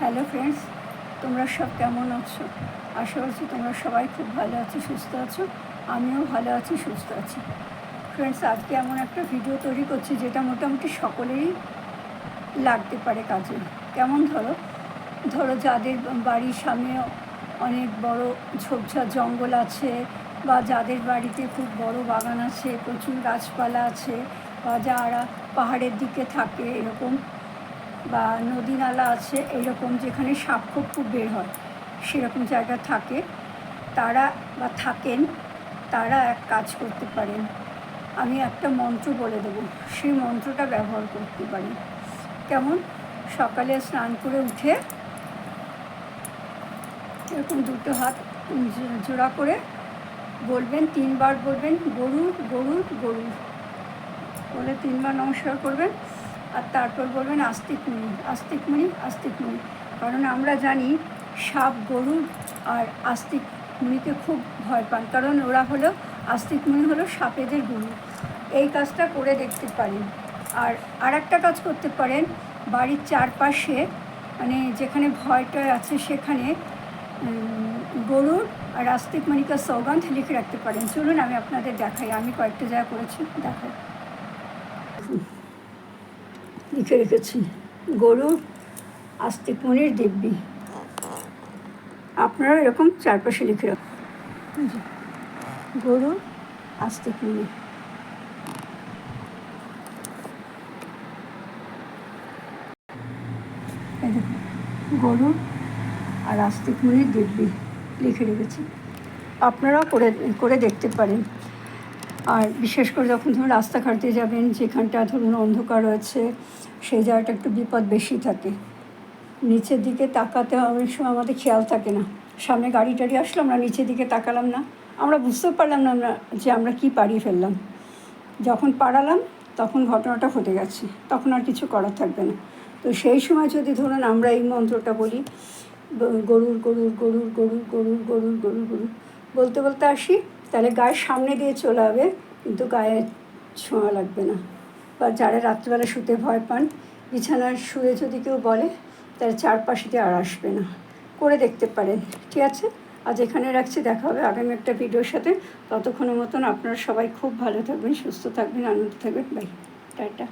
Hello friends, তোমরা সব কেমন আছো? আশা করছি তোমরা সবাই খুব ভালো আছো, সুস্থ আছো। আমিও ভালো আছি, সুস্থ আছি। ফ্রেন্ডস, আজকে এমন একটা ভিডিও তৈরি করছি যেটা মোটামুটি সকলেরই লাগতে পারে কাজে। কেমন ধরো যাদের বাড়ির সামনে অনেক বড় ঝোপঝাড় জঙ্গল আছে, বা যাদের বাড়িতে খুব বড় বাগান আছে, প্রচুর গাছপালা আছে, বা যারা পাহাড়ের দিকে থাকে এরকম, বা নদী নালা আছে এইরকম, যেখানে সাপ খুব বের হয় সেরকম জায়গা থাকে, তারা বা থাকেন, তারা এক কাজ করতে পারেন। আমি একটা মন্ত্র বলে দেবো, সেই মন্ত্রটা ব্যবহার করতে পারেন। কেমন? সকালে স্নান করে উঠে এরকম দুটো হাত জোড়া করে বলবেন, 3 বার বলবেন গরুর গরুর গরুর বলে 3 বার নমস্কার করবেন। আর তারপর বলবেন আস্তিক মুনি আস্তিক মুনি আস্তিক মুনি। কারণ আমরা জানি সাপ গরুর আর আস্তিক মুনিকে খুব ভয় পান, কারণ ওরা হলো, আস্তিক মুনি হলো সাপেদের গুরু। এই কাজটা করে দেখতে পারেন। আর একটা কাজ করতে পারেন, বাড়ির চারপাশে মানে যেখানে ভয়টা আছে সেখানে গরুর আর আস্তিক মণিকা সৌগন্ধ লিখে রাখতে পারেন। চলুন আমি আপনাদের দেখাই, আমি কয়েকটা জায়গা করেছি, দেখাই। লিখে রেখেছি গরুর আস্তিক মণির দিব্যি। আপনারাও এরকম চারপাশে লিখে রাখুন, গরুর আস্তিক মণি। গরুর আর আস্তিক মণির দিব্যি লিখে রেখেছি। আপনারাও করে দেখতে পারেন। আর বিশেষ করে যখন ধরুন রাস্তাঘাট দিয়ে যাবেন, যেখানটা ধরুন অন্ধকার রয়েছে, সেই জায়গাটা একটু বিপদ বেশি থাকে। নিচের দিকে তাকাতে অনেক সময় আমাদের খেয়াল থাকে না, সামনে গাড়ি টাড়ি আসলো, আমরা নিচের দিকে তাকালাম না, আমরা বুঝতেও পারলাম না যে আমরা কী পাড়িয়ে ফেললাম। যখন পাড়ালাম তখন ঘটনাটা ঘটে গেছে, তখন আর কিছু করার থাকবে না। তো সেই সময় যদি ধরুন আমরা এই মন্ত্রটা বলি, গরুর গরুর গরুর গরুর গরুর গরুর গরুর গরুর বলতে বলতে আসি, তাহলে গায়ের সামনে দিয়ে চলে হবে, কিন্তু গায়ে ছোঁয়া লাগবে না। বা যারা রাত্রিবেলা শুতে ভয় পান, বিছানার শুয়ে যদি কেউ বলে, তাহলে চারপাশে দিয়ে আর আসবে না। করে দেখতে পারেন। ঠিক আছে, আজ এখানে রাখছি, দেখা হবে আগামী একটা ভিডিওর সাথে। ততক্ষণের মতন আপনারা সবাই খুব ভালো থাকবেন, সুস্থ থাকবেন, আনন্দ থাকবেন। Bye, tata.